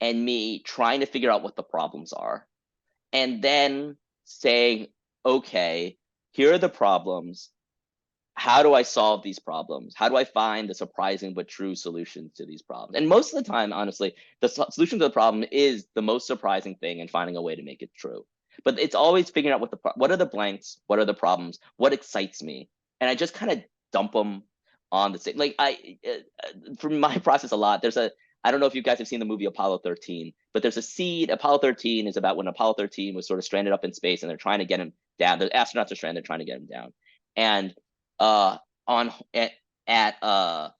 and me trying to figure out what the problems are, and then saying, okay, here are the problems. How do I solve these problems? How do I find the surprising but true solutions to these problems? And most of the time, honestly, the solution to the problem is the most surprising thing and finding a way to make it true. But it's always figuring out what are the blanks, what are the problems, what excites me, and I just kind of dump them on the same. Like for my process a lot. I don't know if you guys have seen the movie Apollo 13, but there's a seed. Apollo 13 is about when Apollo 13 was sort of stranded up in space, and they're trying to get him down. The astronauts are stranded, trying to get him down, and back at I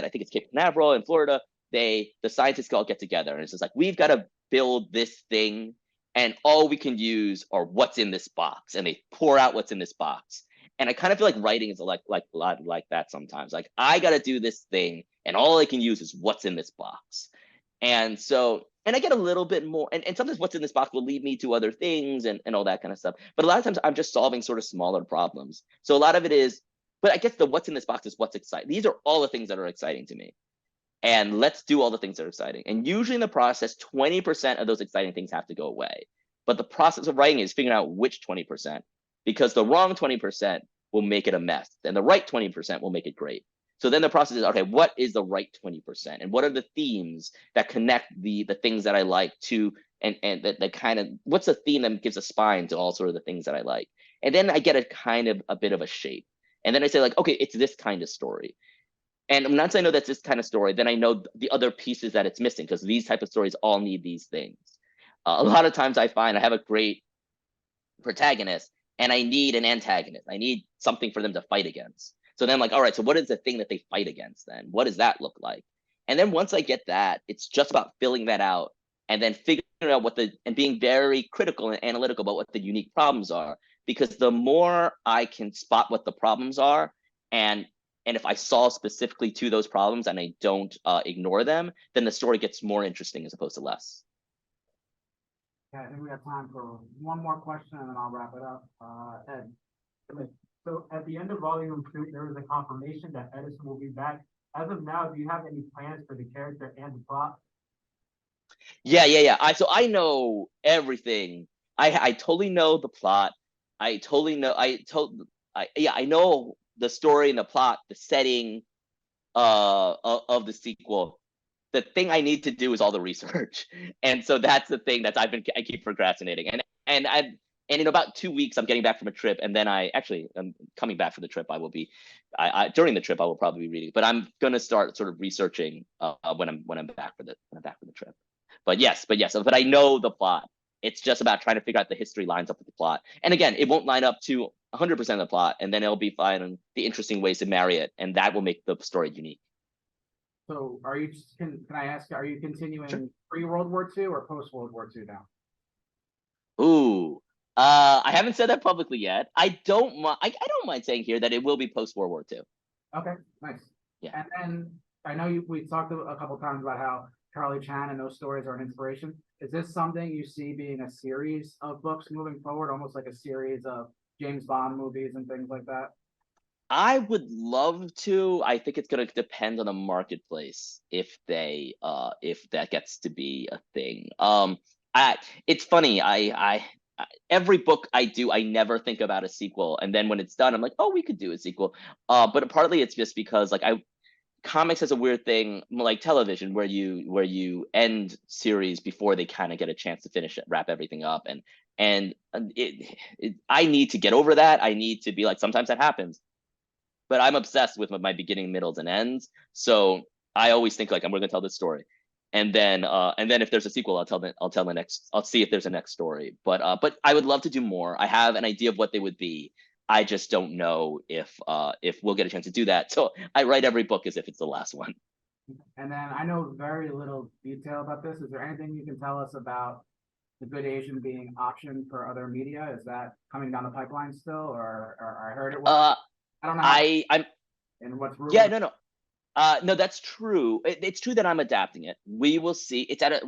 think it's Cape Canaveral in Florida, the scientists all get together, and it's just like, we've got to build this thing, and all we can use are what's in this box, and they pour out what's in this box. And I kind of feel like writing is like a lot like that sometimes. Like, I got to do this thing, and all I can use is what's in this box. And so, and I get a little bit more, and sometimes what's in this box will lead me to other things and all that kind of stuff. But a lot of times I'm just solving sort of smaller problems. So a lot of it is, but I guess the what's in this box is what's exciting. These are all the things that are exciting to me. And let's do all the things that are exciting. And usually in the process, 20% of those exciting things have to go away. But the process of writing is figuring out which 20%, because the wrong 20% will make it a mess, and the right 20% will make it great. So then the process is, okay, what is the right 20%? And what are the themes that connect the things that I like to, and that kind of, what's the theme that gives a spine to all sort of the things that I like? And then I get a bit of a shape. And then I say, like, okay, it's this kind of story. And once I know that's this kind of story, then I know the other pieces that it's missing, because these type of stories all need these things. A lot of times I find I have a great protagonist, and I need an antagonist. I need something for them to fight against. So then I'm like, all right, so what is the thing that they fight against then? What does that look like? And then once I get that, it's just about filling that out and then figuring out and being very critical and analytical about what the unique problems are. Because the more I can spot what the problems are, and if I solve specifically to those problems and I don't ignore them, then the story gets more interesting as opposed to less. Yeah, I think we have time for one more question and then I'll wrap it up. Ed. So at the end of volume 2, there was a confirmation that Edison will be back. As of now, do you have any plans for the character and the plot? Yeah. So I know everything. I totally know the plot. I totally know. I know the story and the plot, the setting of the sequel. The thing I need to do is all the research, and so that's the thing that I keep procrastinating. And in about 2 weeks I'm getting back from a trip, and then I'm coming back from the trip. I will be, during the trip I will probably be reading, but I'm gonna start sort of researching when I'm back for the trip. But I know the plot. It's just about trying to figure out the history lines up with the plot. And again, it won't line up to 100% of the plot, and then it'll be finding the interesting ways to marry it, and that will make the story unique. So are you, can I ask, are you continuing Sure. pre-World War II or post-World War II now? Ooh, I haven't said that publicly yet. I don't mind saying here that it will be post World War II. Okay, nice. Yeah. And then I know we talked a couple times about how Charlie Chan and those stories are an inspiration. Is this something you see being a series of books moving forward, almost like a series of James Bond movies and things like that? I would love to. I think it's going to depend on the marketplace if that gets to be a thing. It's funny. Every book I do, I never think about a sequel, and then when it's done, I'm like, oh, we could do a sequel. But partly it's just because comics has a weird thing like television where you end series before they kind of get a chance to finish it, wrap everything up, and I need to get over that. I need to be like, sometimes that happens. But I'm obsessed with my beginning, middles, and ends. So I always think like, I'm going to tell this story, and then if there's a sequel, I'll see if there's a next story. But I would love to do more. I have an idea of what they would be. I just don't know if we'll get a chance to do that. So I write every book as if it's the last one. And then I know very little detail about this. Is there anything you can tell us about the Good Asian being optioned for other media? Is that coming down the pipeline still, or I heard it was? I don't know. I'm And what's rumored? Yeah, no. No, that's true. It's true that I'm adapting it. We will see. It's at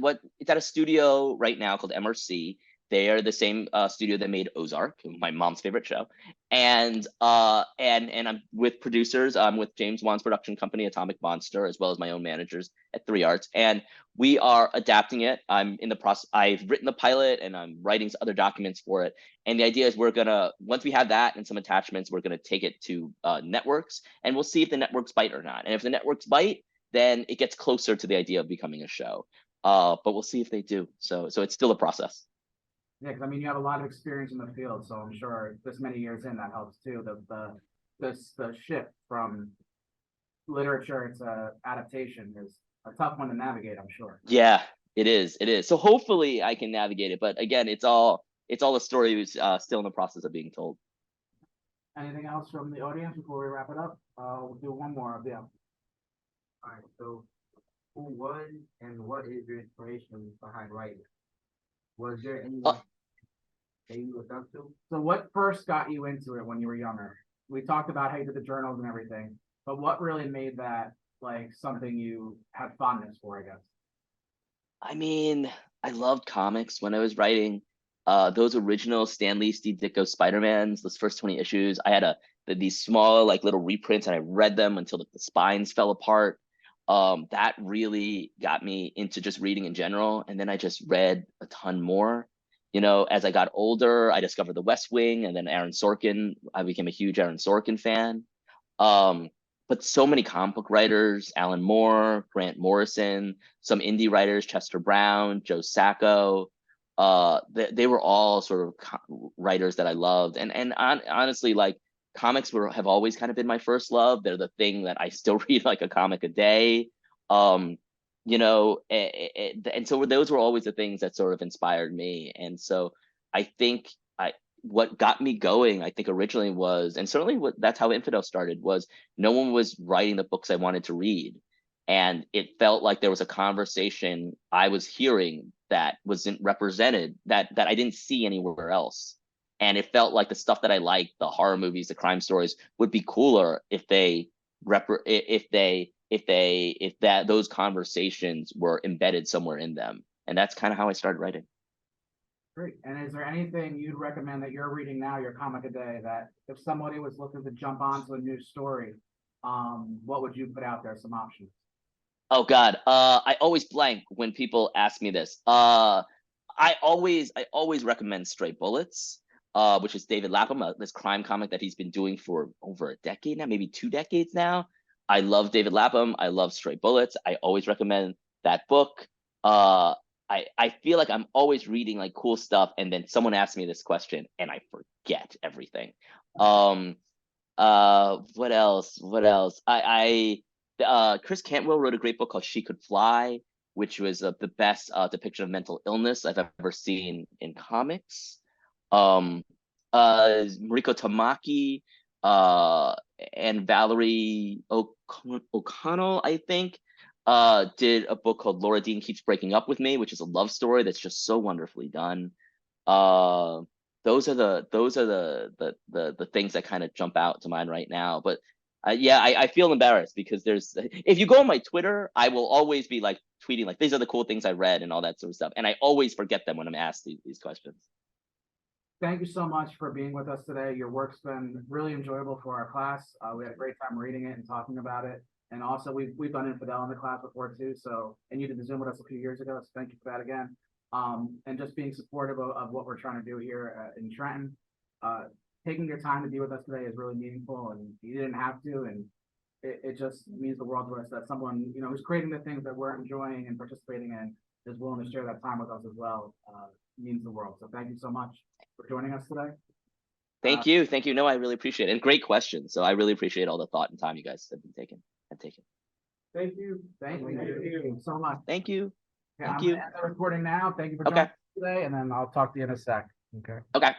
a studio right now called MRC. They are the same studio that made Ozark, my mom's favorite show. And I'm with producers. I'm with James Wan's production company, Atomic Monster, as well as my own managers at 3 Arts. And we are adapting it. I'm in the process. I've written the pilot and I'm writing some other documents for it. And the idea is once we have that and some attachments, we're gonna take it to networks, and we'll see if the networks bite or not. And if the networks bite, then it gets closer to the idea of becoming a show. But we'll see if they do. So it's still a process. Yeah, because I mean, you have a lot of experience in the field, so I'm sure this many years in that helps too. The shift from literature to adaptation is a tough one to navigate, I'm sure. Yeah, it is. It is. So hopefully I can navigate it. But again, it's all a story who's still in the process of being told. Anything else from the audience before we wrap it up? We'll do one more. Yeah. All right, so who was and what is your inspiration behind writing? Was there anyone that you looked up to? So what first got you into it when you were younger? We talked about how you did the journals and everything, but what really made that like something you had fondness for, I guess? I mean, I loved comics when I was writing. Those original Stan Lee, Steve Ditko Spider-Mans, those first 20 issues, I had these small like little reprints, and I read them until the spines fell apart. That really got me into just reading in general, and then I just read a ton more. As I got older, I discovered The West Wing, and then Aaron Sorkin. I became a huge Aaron Sorkin fan. But so many comic book writers, Alan Moore, Grant Morrison, some indie writers, Chester Brown, Joe Sacco. They were all sort of writers that I loved, and honestly, like, comics have always kind of been my first love. They're the thing that I still read like a comic a day. And so those were always the things that sort of inspired me. And so I think what got me going, I think originally was, and certainly that's how Infidel started, was no one was writing the books I wanted to read. And it felt like there was a conversation I was hearing that wasn't represented, that I didn't see anywhere else. And it felt like the stuff that I liked, the horror movies, the crime stories, would be cooler if those conversations were embedded somewhere in them. And that's kind of how I started writing. Great. And is there anything you'd recommend that you're reading now, your comic a day, that if somebody was looking to jump onto a new story, what would you put out there? Some options. Oh God, I always blank when people ask me this. I always recommend Stray Bullets, which is David Lapham, this crime comic that he's been doing for over a decade now, maybe 2 decades now. I love David Lapham. I love Stray Bullets. I always recommend that book. I feel like I'm always reading like cool stuff, and then someone asks me this question and I forget everything. What else? Chris Cantwell wrote a great book called She Could Fly, which was the best depiction of mental illness I've ever seen in comics. Mariko Tamaki and Valerie O'Connell, I think, did a book called Laura Dean Keeps Breaking Up With Me, which is a love story that's just so wonderfully done. Those are the things that kind of jump out to mind right now. But yeah, I feel embarrassed because if you go on my Twitter, I will always be like tweeting like, these are the cool things I read and all that sort of stuff. And I always forget them when I'm asked these questions. Thank you so much for being with us today. Your work's been really enjoyable for our class. We had a great time reading it and talking about it. And also we've done Infidel in the class before too. So, and you did the Zoom with us a few years ago. So thank you for that again. And just being supportive of what we're trying to do here in Trenton. Taking your time to be with us today is really meaningful, and you didn't have to, and it just means the world to us that someone, you know, who's creating the things that we're enjoying and participating in is willing to share that time with us as well. Means the world. So thank you so much for joining us today. Thank you. No, I really appreciate it. And great questions. So I really appreciate all the thought and time you guys have taken. Thank you so much. Thank you. Okay, I'm gonna end the recording now. Thank you for joining us today, and then I'll talk to you in a sec. Okay. Okay.